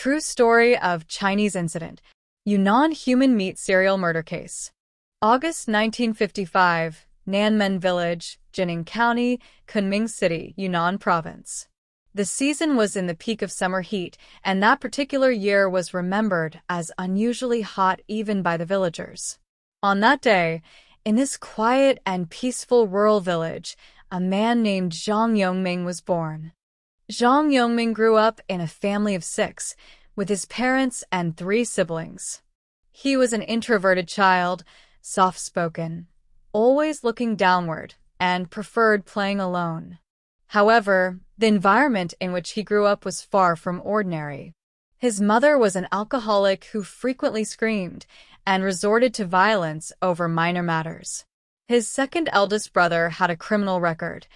True story of Chinese incident. Yunnan human meat serial murder case. August 1955, Nanmen Village, Jining County, Kunming City, Yunnan Province. The season was in the peak of summer heat, and that particular year was remembered as unusually hot even by the villagers. On that day, in this quiet and peaceful rural village, a man named Zhang Yongming was born. Zhang Yongming grew up in a family of 6, with his parents and 3 siblings. He was an introverted child, soft-spoken, always looking downward, and preferred playing alone. However, the environment in which he grew up was far from ordinary. His mother was an alcoholic who frequently screamed and resorted to violence over minor matters. His second eldest brother had a criminal record.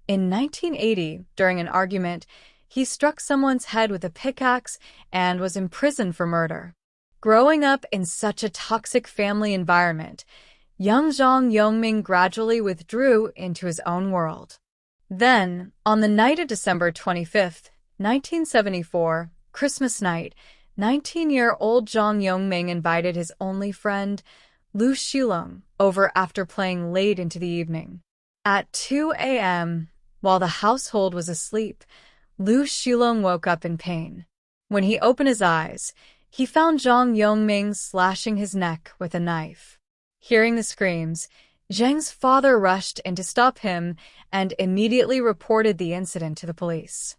In 1980, during an argument, he struck someone's head with a pickaxe and was imprisoned for murder. Growing up in such a toxic family environment, young Zhang Yongming gradually withdrew into his own world. Then, on the night of December 25, 1974, Christmas night, 19-year-old Zhang Yongming invited his only friend, Lu Shilong, over after playing late into the evening. At 2 a.m., while the household was asleep, Lu Shilong woke up in pain. When he opened his eyes, he found Zhang Yongming slashing his neck with a knife. Hearing the screams, Zhang's father rushed in to stop him and immediately reported the incident to the police.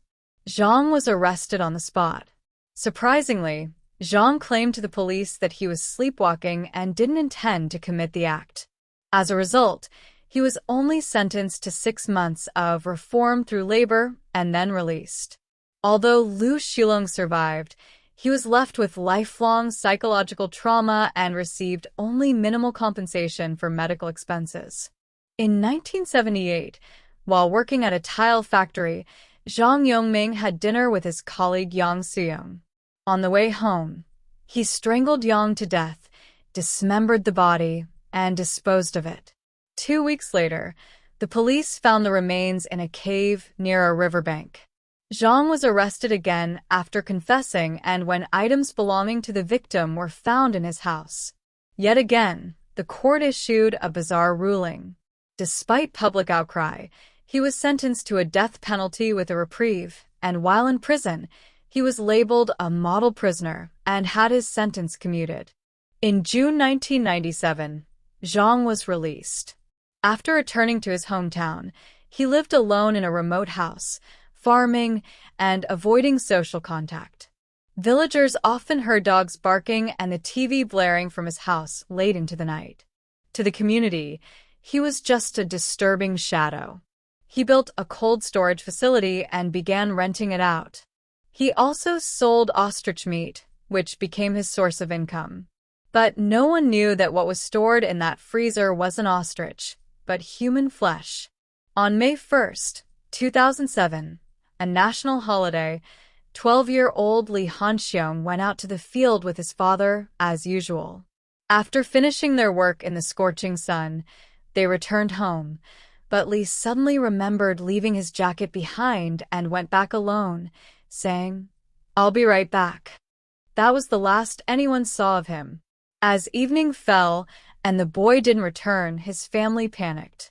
Zhang was arrested on the spot. Surprisingly, Zhang claimed to the police that he was sleepwalking and didn't intend to commit the act. As a result, he was only sentenced to 6 months of reform through labor and then released. Although Lu Shilong survived, he was left with lifelong psychological trauma and received only minimal compensation for medical expenses. In 1978, while working at a tile factory, Zhang Yongming had dinner with his colleague Yang Suyong. On the way home, he strangled Yang to death, dismembered the body, and disposed of it. 2 weeks later, the police found the remains in a cave near a riverbank. Zhang was arrested again after confessing and when items belonging to the victim were found in his house. Yet again, the court issued a bizarre ruling. Despite public outcry, he was sentenced to a death penalty with a reprieve, and while in prison, he was labeled a model prisoner and had his sentence commuted. In June 1997, Zhang was released. After returning to his hometown, he lived alone in a remote house, farming and avoiding social contact. Villagers often heard dogs barking and the TV blaring from his house late into the night. To the community, he was just a disturbing shadow. He built a cold storage facility and began renting it out. He also sold ostrich meat, which became his source of income. But no one knew that what was stored in that freezer wasn't ostrich, but human flesh. On May 1, 2007, a national holiday, 12-year-old Li Hanxiong went out to the field with his father, as usual. After finishing their work in the scorching sun, they returned home, but Li suddenly remembered leaving his jacket behind and went back alone, saying, "I'll be right back." That was the last anyone saw of him. As evening fell and the boy didn't return, his family panicked.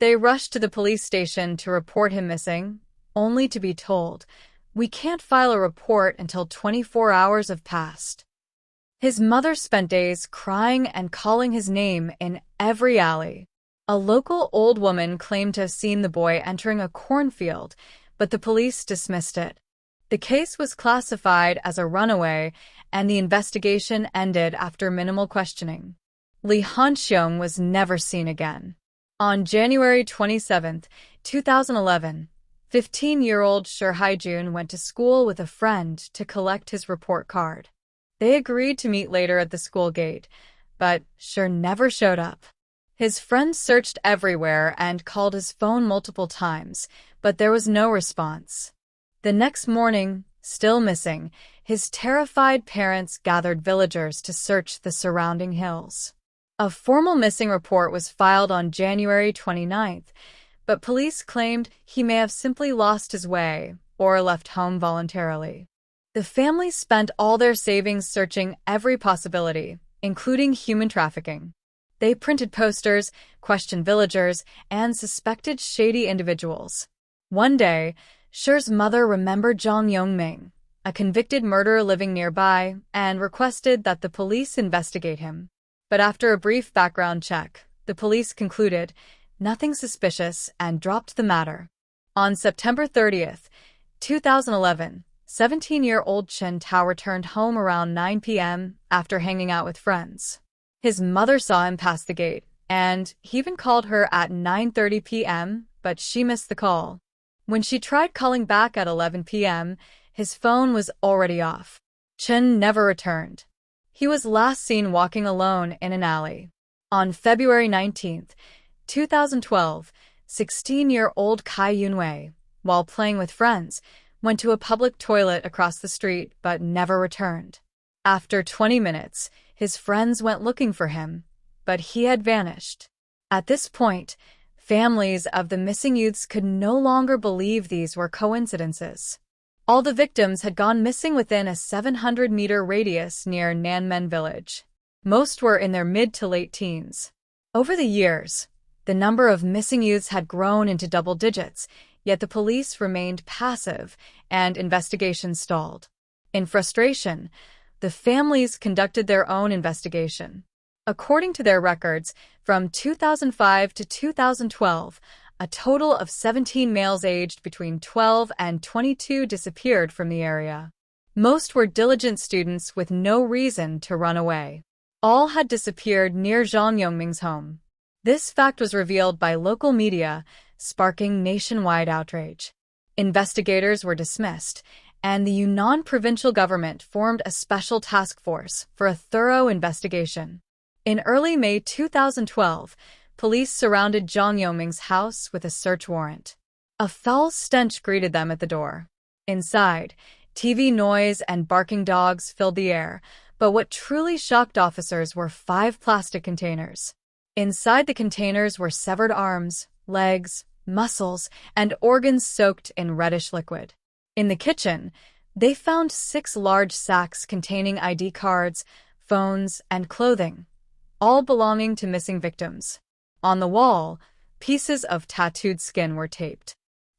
They rushed to the police station to report him missing, only to be told, "We can't file a report until 24 hours have passed." His mother spent days crying and calling his name in every alley. A local old woman claimed to have seen the boy entering a cornfield, but the police dismissed it. The case was classified as a runaway, and the investigation ended after minimal questioning. Li Hanxiong was never seen again. On January 27, 2011, 15-year-old Shi Haijun went to school with a friend to collect his report card. They agreed to meet later at the school gate, but Shi never showed up. His friend searched everywhere and called his phone multiple times, but there was no response. The next morning, still missing, his terrified parents gathered villagers to search the surrounding hills. A formal missing report was filed on January 29th, but police claimed he may have simply lost his way or left home voluntarily. The family spent all their savings searching every possibility, including human trafficking. They printed posters, questioned villagers, and suspected shady individuals. One day, Sher's mother remembered Zhang Yongming, a convicted murderer living nearby, and requested that the police investigate him. But after a brief background check, the police concluded nothing suspicious and dropped the matter. On September 30th, 2011, 17-year-old Chen Tao returned home around 9 p.m. after hanging out with friends. His mother saw him pass the gate, and he even called her at 9:30 p.m., but she missed the call. When she tried calling back at 11 p.m., his phone was already off. Chen never returned. He was last seen walking alone in an alley. On February 19, 2012, 16-year-old Kai Yunwei, while playing with friends, went to a public toilet across the street but never returned. After 20 minutes, his friends went looking for him, but he had vanished. At this point, families of the missing youths could no longer believe these were coincidences. All the victims had gone missing within a 700-meter radius near Nanmen Village. Most were in their mid to late teens. Over the years, the number of missing youths had grown into double digits, yet the police remained passive and investigations stalled. In frustration, the families conducted their own investigation. According to their records, from 2005 to 2012, a total of 17 males aged between 12 and 22 disappeared from the area. Most were diligent students with no reason to run away. All had disappeared near Zhang Yongming's home. This fact was revealed by local media, sparking nationwide outrage. Investigators were dismissed, and the Yunnan provincial government formed a special task force for a thorough investigation. In early May 2012, police surrounded Zhang Yongming's house with a search warrant. A foul stench greeted them at the door. Inside, TV noise and barking dogs filled the air, but what truly shocked officers were 5 plastic containers. Inside the containers were severed arms, legs, muscles, and organs soaked in reddish liquid. In the kitchen, they found 6 large sacks containing ID cards, phones, and clothing, all belonging to missing victims. On the wall, pieces of tattooed skin were taped.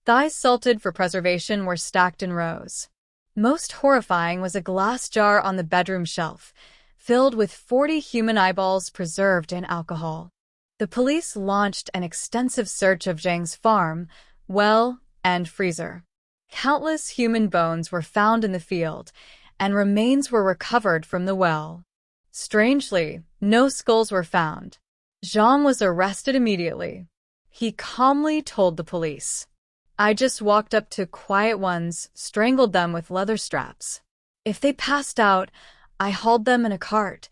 Thighs salted for preservation were stacked in rows. Most horrifying was a glass jar on the bedroom shelf, filled with 40 human eyeballs preserved in alcohol. The police launched an extensive search of Zhang's farm, well, and freezer. Countless human bones were found in the field, and remains were recovered from the well. Strangely, no skulls were found. Zhang was arrested immediately. He calmly told the police, "I just walked up to quiet ones, strangled them with leather straps. If they passed out, I hauled them in a cart,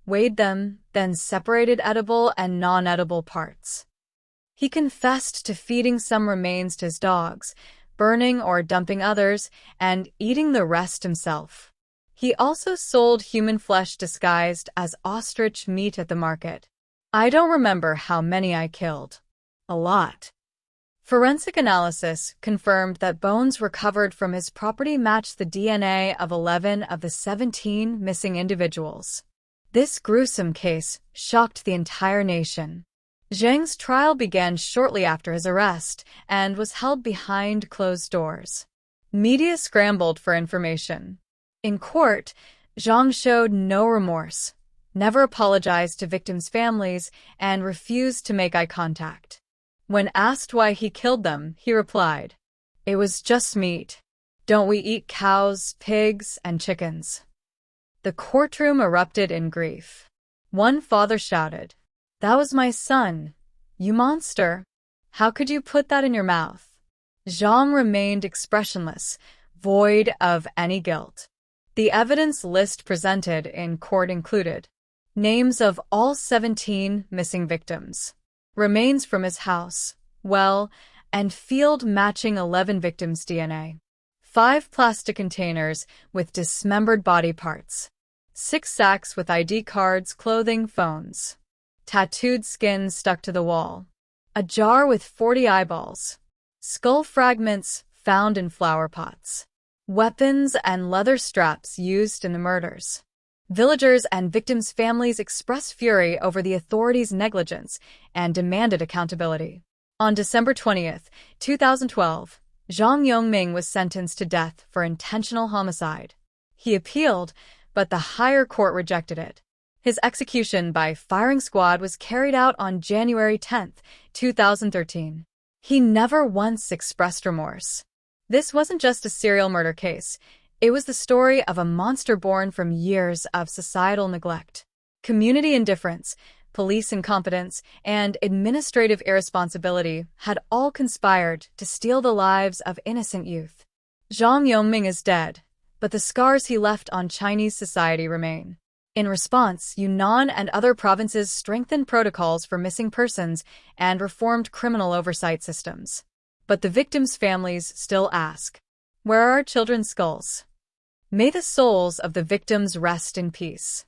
weighed them, then separated edible and non-edible parts." He confessed to feeding some remains to his dogs, burning or dumping others, and eating the rest himself. He also sold human flesh disguised as ostrich meat at the market. "I don't remember how many I killed. A lot." Forensic analysis confirmed that bones recovered from his property matched the DNA of 11 of the 17 missing individuals. This gruesome case shocked the entire nation. Zhang's trial began shortly after his arrest and was held behind closed doors. Media scrambled for information. In court, Zhang showed no remorse, never apologized to victims' families, and refused to make eye contact. When asked why he killed them, he replied, "It was just meat. Don't we eat cows, pigs, and chickens?" The courtroom erupted in grief. One father shouted, "That was my son. You monster. How could you put that in your mouth?" Zhang remained expressionless, void of any guilt. The evidence list presented in court included names of all 17 missing victims, remains from his house, well, and field matching 11 victims' DNA, 5 plastic containers with dismembered body parts, 6 sacks with ID cards, clothing, phones, tattooed skin stuck to the wall, a jar with 40 eyeballs, skull fragments found in flower pots. weapons, and leather straps used in the murders. Villagers and victims' families expressed fury over the authorities' negligence and demanded accountability. On December 20th, 2012, Zhang Yongming was sentenced to death for intentional homicide. He appealed, but the higher court rejected it. His execution by firing squad was carried out on January 10, 2013. He never once expressed remorse. This wasn't just a serial murder case. It was the story of a monster born from years of societal neglect. Community indifference, police incompetence, and administrative irresponsibility had all conspired to steal the lives of innocent youth. Zhang Yongming is dead, but the scars he left on Chinese society remain. In response, Yunnan and other provinces strengthened protocols for missing persons and reformed criminal oversight systems. But the victims' families still ask, where are our children's skulls? May the souls of the victims rest in peace.